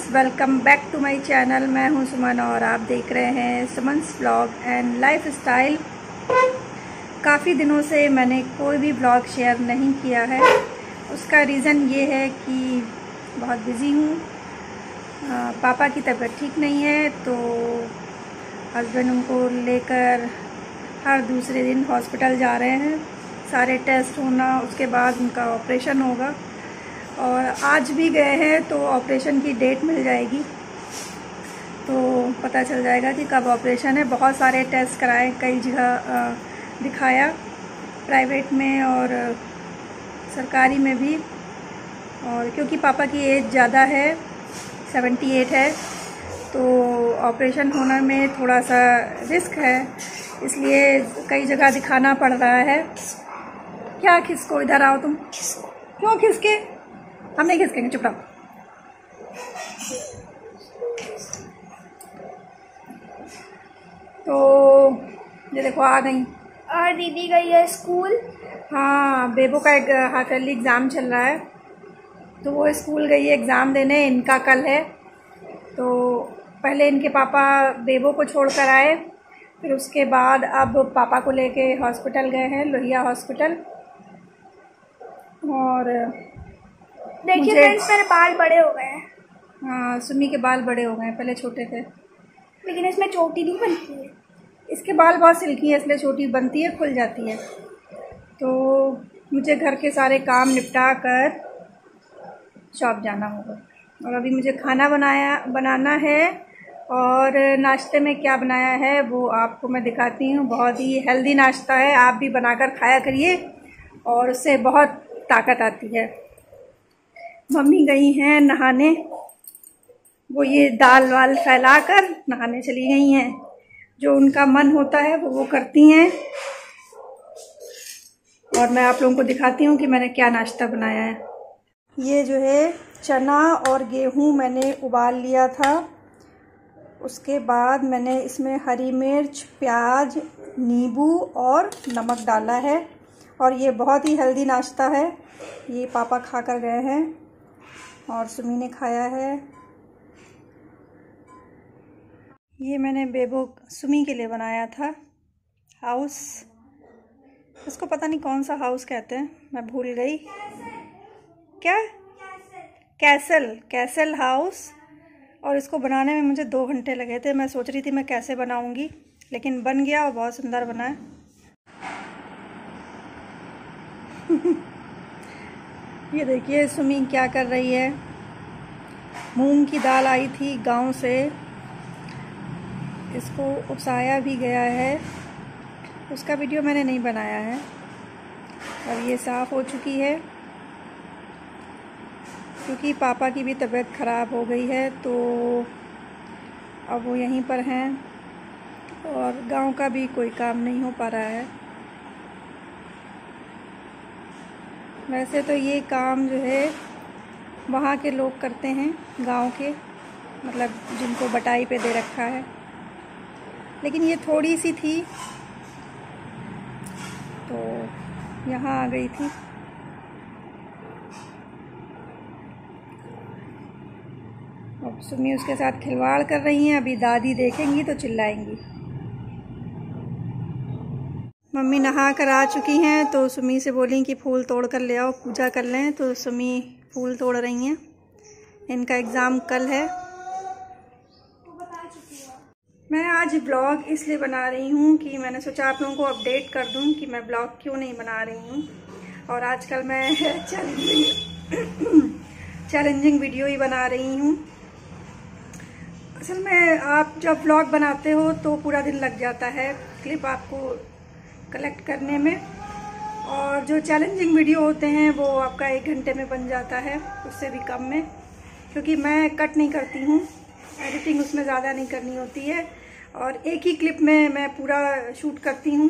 Welcome back to my channel. मैं हूं सुमन और आप देख रहे हैं Suman's vlog and lifestyle. काफ़ी दिनों से मैंने कोई भी व्लॉग शेयर नहीं किया है। उसका रीज़न ये है कि बहुत बिज़ी हूँ। पापा की तबीयत ठीक नहीं है तो हस्बैंड उनको लेकर हर दूसरे दिन हॉस्पिटल जा रहे हैं। सारे टेस्ट होना, उसके बाद उनका ऑपरेशन होगा और आज भी गए हैं तो ऑपरेशन की डेट मिल जाएगी तो पता चल जाएगा कि कब ऑपरेशन है। बहुत सारे टेस्ट कराए, कई जगह दिखाया, प्राइवेट में और सरकारी में भी। और क्योंकि पापा की एज ज़्यादा है, 78 है, तो ऑपरेशन होने में थोड़ा सा रिस्क है, इसलिए कई जगह दिखाना पड़ रहा है। क्या खिसको, इधर आओ तुम। क्यों खिसके? हम नहीं खिसकेंगे, चुप रहो। तो ये देखो आ गई। और दीदी गई है स्कूल। हाँ, बेबो का एक हाफियरली एग्ज़ाम चल रहा है तो वो स्कूल गई है एग्ज़ाम देने। इनका कल है तो पहले इनके पापा बेबो को छोड़ कर आए, फिर उसके बाद अब पापा को लेके हॉस्पिटल गए हैं, लोहिया हॉस्पिटल। और देखिए फ्रेंड्स, मेरे बाल बड़े हो गए हैं। हाँ, सुमी के बाल बड़े हो गए हैं, पहले छोटे थे। लेकिन इसमें चोटी नहीं बनती है। इसके बाल बहुत सिल्की है, इसलिए छोटी बनती है, खुल जाती है। तो मुझे घर के सारे काम निपटा कर शॉप जाना होगा। और अभी मुझे खाना बनाना है और नाश्ते में क्या बनाया है वो आपको मैं दिखाती हूँ। बहुत ही हेल्दी नाश्ता है, आप भी बनाकर खाया करिए और उससे बहुत ताकत आती है। मम्मी गई हैं नहाने, वो ये दाल वाल फैलाकर नहाने चली गई हैं। जो उनका मन होता है वो करती हैं। और मैं आप लोगों को दिखाती हूँ कि मैंने क्या नाश्ता बनाया है। ये जो है चना और गेहूँ मैंने उबाल लिया था। उसके बाद मैंने इसमें हरी मिर्च, प्याज, नींबू और नमक डाला है। और ये बहुत ही हेल्दी नाश्ता है। ये पापा खा कर गए हैं और सुमी ने खाया है। ये मैंने बेबो सुमी के लिए बनाया था हाउस। इसको पता नहीं कौन सा हाउस कहते हैं, मैं भूल गई। क्या? Castle house. और इसको बनाने में मुझे 2 घंटे लगे थे। मैं सोच रही थी मैं कैसे बनाऊंगी, लेकिन बन गया और बहुत सुंदर बना है। ये देखिए सुमी क्या कर रही है। मूंग की दाल आई थी गांव से, इसको उपसाया भी गया है, उसका वीडियो मैंने नहीं बनाया है। और ये साफ़ हो चुकी है क्योंकि पापा की भी तबीयत ख़राब हो गई है तो अब वो यहीं पर हैं और गांव का भी कोई काम नहीं हो पा रहा है। वैसे तो ये काम जो है वहाँ के लोग करते हैं, गांव के, मतलब जिनको बटाई पे दे रखा है। लेकिन ये थोड़ी सी थी तो यहाँ आ गई थी। अब सुमी उसके साथ खिलवाड़ कर रही हैं। अभी दादी देखेंगी तो चिल्लाएंगी। मम्मी नहा कर आ चुकी हैं तो सुमी से बोली कि फूल तोड़ कर ले आओ, पूजा कर लें। तो सुमी फूल तोड़ रही हैं। इनका एग्ज़ाम कल है। मैं आज ब्लॉग इसलिए बना रही हूँ कि मैंने सोचा आप लोगों को अपडेट कर दूँ कि मैं ब्लॉग क्यों नहीं बना रही हूँ। और आजकल मैं चैलेंजिंग वीडियो ही बना रही हूँ। असल में आप जब ब्लॉग बनाते हो तो पूरा दिन लग जाता है क्लिप आपको कलेक्ट करने में, और जो चैलेंजिंग वीडियो होते हैं वो आपका 1 घंटे में बन जाता है, उससे भी कम में। क्योंकि मैं कट नहीं करती हूँ, एडिटिंग उसमें ज़्यादा नहीं करनी होती है और एक ही क्लिप में मैं पूरा शूट करती हूँ।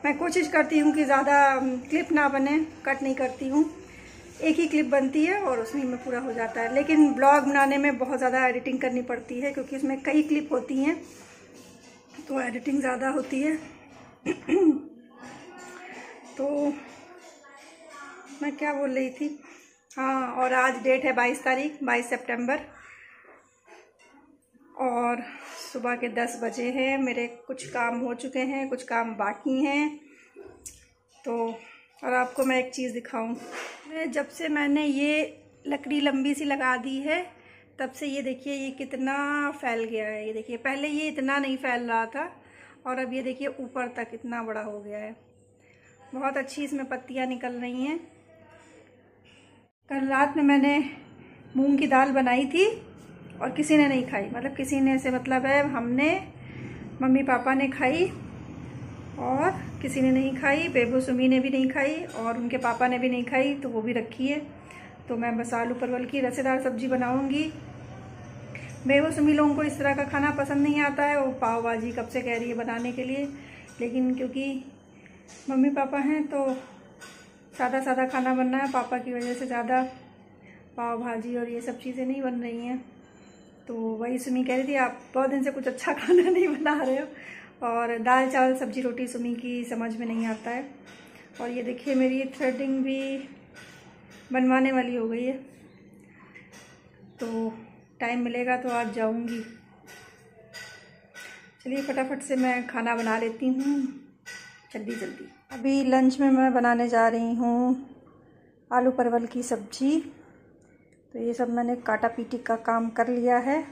मैं कोशिश करती हूँ कि ज़्यादा क्लिप ना बने, कट नहीं करती हूँ, एक ही क्लिप बनती है और उसमें में पूरा हो जाता है। लेकिन ब्लॉग बनाने में बहुत ज़्यादा एडिटिंग करनी पड़ती है क्योंकि उसमें कई क्लिप होती हैं तो एडिटिंग ज़्यादा होती है। तो मैं क्या बोल रही थी, हाँ, और आज डेट है 22 तारीख, 22 सितंबर। और सुबह के 10 बजे हैं। मेरे कुछ काम हो चुके हैं, कुछ काम बाकी हैं। तो और आपको मैं एक चीज़ दिखाऊं, जब से मैंने ये लकड़ी लंबी सी लगा दी है तब से ये देखिए ये कितना फैल गया है। ये देखिए पहले ये इतना नहीं फैल रहा था और अब ये देखिए ऊपर तक इतना बड़ा हो गया है। बहुत अच्छी इसमें पत्तियां निकल रही हैं। कल रात में मैंने मूंग की दाल बनाई थी और किसी ने नहीं खाई, मतलब किसी ने से मतलब है हमने, मम्मी पापा ने खाई और किसी ने नहीं खाई। बेबू सुमी ने भी नहीं खाई और उनके पापा ने भी नहीं खाई, तो वो भी रखी है। तो मैं बस आलू परवल की रसेदार सब्जी बनाऊंगी। बेबू सुमी लोगों को इस तरह का खाना पसंद नहीं आता है। वो पाव भाजी कब से कह रही है बनाने के लिए, लेकिन क्योंकि मम्मी पापा हैं तो सादा सादा खाना बनना है। पापा की वजह से ज़्यादा पाव भाजी और ये सब चीज़ें नहीं बन रही हैं। तो वही सुमी कह रही थी आप बहुत दिन से कुछ अच्छा खाना नहीं बना रहे हो, और दाल चावल सब्जी रोटी सुमी की समझ में नहीं आता है। और ये देखिए मेरी थ्रेडिंग भी बनवाने वाली हो गई है, तो टाइम मिलेगा तो आज जाऊंगी। चलिए फटाफट से मैं खाना बना लेती हूँ जल्दी जल्दी। अभी लंच में मैं बनाने जा रही हूँ आलू परवल की सब्जी। तो ये सब मैंने काटा पीटी का काम कर लिया है।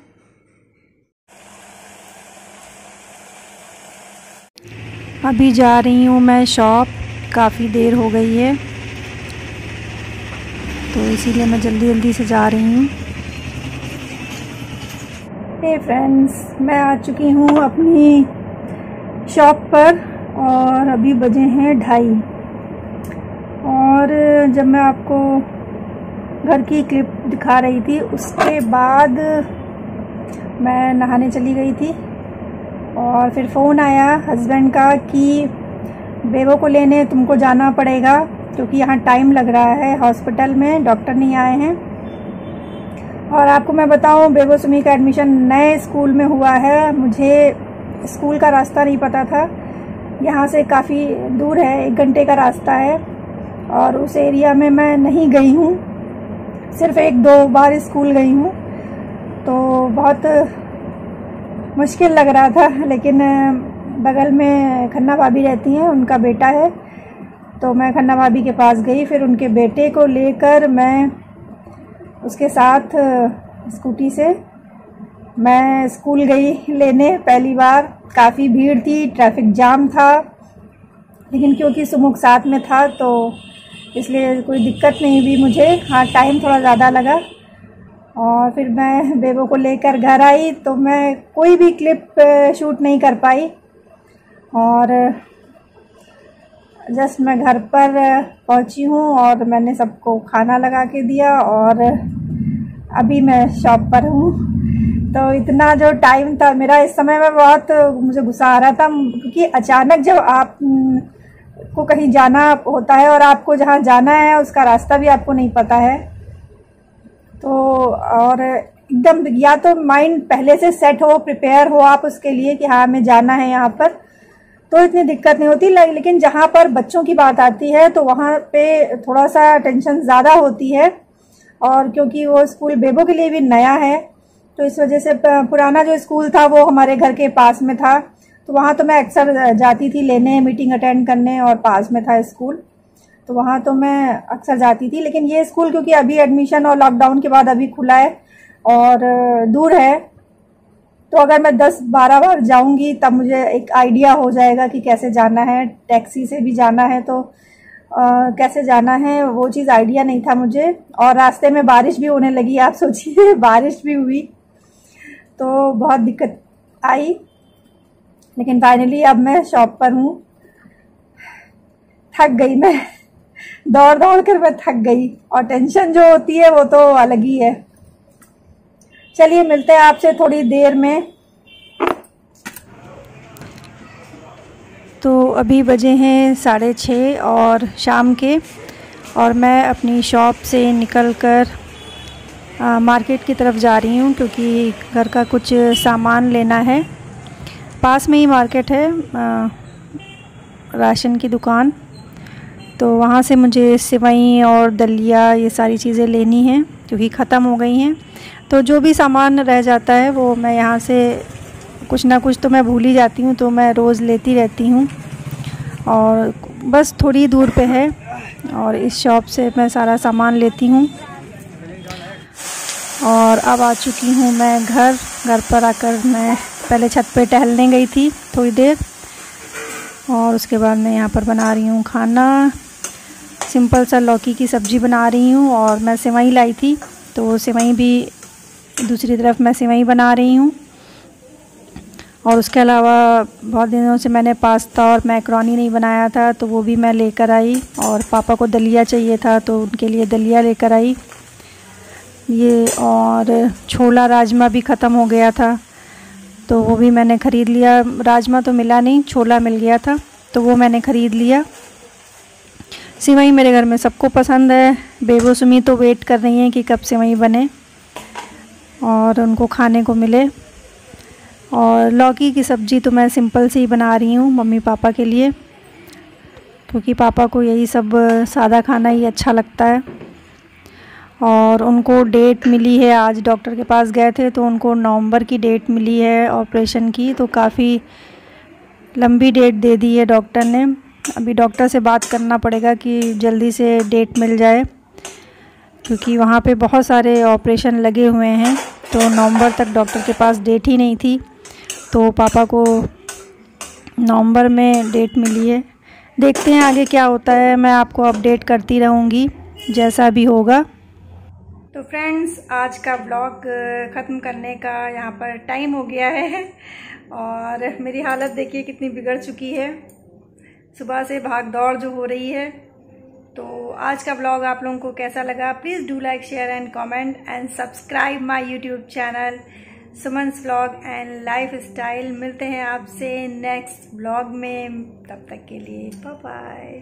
अभी जा रही हूँ मैं शॉप, काफ़ी देर हो गई है तो इसीलिए मैं जल्दी जल्दी से जा रही हूँ। हे फ्रेंड्स, मैं आ चुकी हूँ अपनी शॉप पर और अभी बजे हैं 2:30। और जब मैं आपको घर की क्लिप दिखा रही थी उसके बाद मैं नहाने चली गई थी और फिर फ़ोन आया हस्बैंड का कि बेबो को लेने तुमको जाना पड़ेगा क्योंकि यहाँ टाइम लग रहा है, हॉस्पिटल में डॉक्टर नहीं आए हैं। और आपको मैं बताऊँ, बेबो सुमी का एडमिशन नए स्कूल में हुआ है। मुझे स्कूल का रास्ता नहीं पता था, यहाँ से काफ़ी दूर है, 1 घंटे का रास्ता है और उस एरिया में मैं नहीं गई हूँ, सिर्फ 1-2 बार स्कूल गई हूँ। तो बहुत मुश्किल लग रहा था, लेकिन बगल में खन्ना भाभी रहती हैं, उनका बेटा है, तो मैं खन्ना भाभी के पास गई। फिर उनके बेटे को लेकर मैं उसके साथ स्कूटी से मैं स्कूल गई लेने पहली बार। काफ़ी भीड़ थी, ट्रैफिक जाम था, लेकिन क्योंकि सुमुख साथ में था तो इसलिए कोई दिक्कत नहीं हुई मुझे। हाँ, टाइम थोड़ा ज़्यादा लगा। और फिर मैं बेबो को लेकर घर आई तो मैं कोई भी क्लिप शूट नहीं कर पाई। और जस्ट मैं घर पर पहुंची हूँ और मैंने सबको खाना लगा के दिया और अभी मैं शॉप पर हूँ। तो इतना जो टाइम था मेरा, इस समय में बहुत मुझे गुस्सा आ रहा था क्योंकि अचानक जब आप को कहीं जाना होता है और आपको जहाँ जाना है उसका रास्ता भी आपको नहीं पता है, तो और एकदम या तो माइंड पहले से सेट हो, प्रिपेयर हो आप उसके लिए कि हाँ हमें जाना है यहाँ पर, तो इतनी दिक्कत नहीं होती। लेकिन जहाँ पर बच्चों की बात आती है तो वहाँ पे थोड़ा सा टेंशन ज़्यादा होती है। और क्योंकि वो स्कूल बेबो के लिए भी नया है तो इस वजह से पुराना जो स्कूल था वो हमारे घर के पास में था, तो वहाँ तो मैं अक्सर जाती थी लेने, मीटिंग अटेंड करने, और पास में था स्कूल तो वहाँ तो मैं अक्सर जाती थी। लेकिन ये स्कूल क्योंकि अभी एडमिशन और लॉकडाउन के बाद अभी खुला है और दूर है, तो अगर मैं 10-12 बार जाऊँगी तब मुझे एक आइडिया हो जाएगा कि कैसे जाना है। टैक्सी से भी जाना है तो कैसे जाना है वो चीज़ आइडिया नहीं था मुझे। और रास्ते में बारिश भी होने लगी, आप सोचिए बारिश भी हुई तो बहुत दिक्कत आई। लेकिन फाइनली अब मैं शॉप पर हूँ। थक गई मैं, दौड़ दौड़ कर मैं थक गई, और टेंशन जो होती है वो तो अलग ही है। चलिए मिलते हैं आपसे थोड़ी देर में। तो अभी बजे हैं 6:30 और शाम के, और मैं अपनी शॉप से निकलकर मार्केट की तरफ जा रही हूँ क्योंकि घर का कुछ सामान लेना है। पास में ही मार्केट है, राशन की दुकान, तो वहाँ से मुझे सेवई और दलिया ये सारी चीज़ें लेनी हैं क्योंकि ख़त्म हो गई हैं। तो जो भी सामान रह जाता है वो मैं यहाँ से कुछ ना कुछ तो मैं भूल ही जाती हूँ, तो मैं रोज़ लेती रहती हूँ और बस थोड़ी दूर पे है और इस शॉप से मैं सारा सामान लेती हूँ। और अब आ चुकी हूँ मैं घर पर आकर मैं पहले छत पे टहलने गई थी थोड़ी देर और उसके बाद मैं यहाँ पर बना रही हूँ खाना। सिंपल सा लौकी की सब्ज़ी बना रही हूँ और मैं सेवई लाई थी तो सेवई भी दूसरी तरफ मैं सेवई बना रही हूँ। और उसके अलावा बहुत दिनों से मैंने पास्ता और मैकरोनी नहीं बनाया था तो वो भी मैं लेकर आई और पापा को दलिया चाहिए था तो उनके लिए दलिया लेकर आई ये। और छोला राजमा भी ख़त्म हो गया था तो वो भी मैंने ख़रीद लिया। राजमा तो मिला नहीं, छोला मिल गया था तो वो मैंने ख़रीद लिया। सेवई मेरे घर में सबको पसंद है। बेबो सुमी तो वेट कर रही हैं कि कब सेवई बने और उनको खाने को मिले। और लौकी की सब्ज़ी तो मैं सिंपल सी ही बना रही हूँ मम्मी पापा के लिए क्योंकि पापा को यही सब सादा खाना ही अच्छा लगता है। और उनको डेट मिली है, आज डॉक्टर के पास गए थे तो उनको नवंबर की डेट मिली है ऑपरेशन की, तो काफ़ी लंबी डेट दे दी है डॉक्टर ने। अभी डॉक्टर से बात करना पड़ेगा कि जल्दी से डेट मिल जाए क्योंकि वहाँ पे बहुत सारे ऑपरेशन लगे हुए हैं तो नवंबर तक डॉक्टर के पास डेट ही नहीं थी। तो पापा को नवंबर में डेट मिली है। देखते हैं आगे क्या होता है, मैं आपको अपडेट करती रहूँगी जैसा भी होगा। तो फ्रेंड्स आज का ब्लॉग ख़त्म करने का यहाँ पर टाइम हो गया है और मेरी हालत देखिए कितनी बिगड़ चुकी है, सुबह से भाग दौड़ जो हो रही है। तो आज का ब्लॉग आप लोगों को कैसा लगा please do like share and comment and subscribe my YouTube channel Suman's vlog and lifestyle. मिलते हैं आपसे नेक्स्ट ब्लॉग में, तब तक के लिए बाय बाय।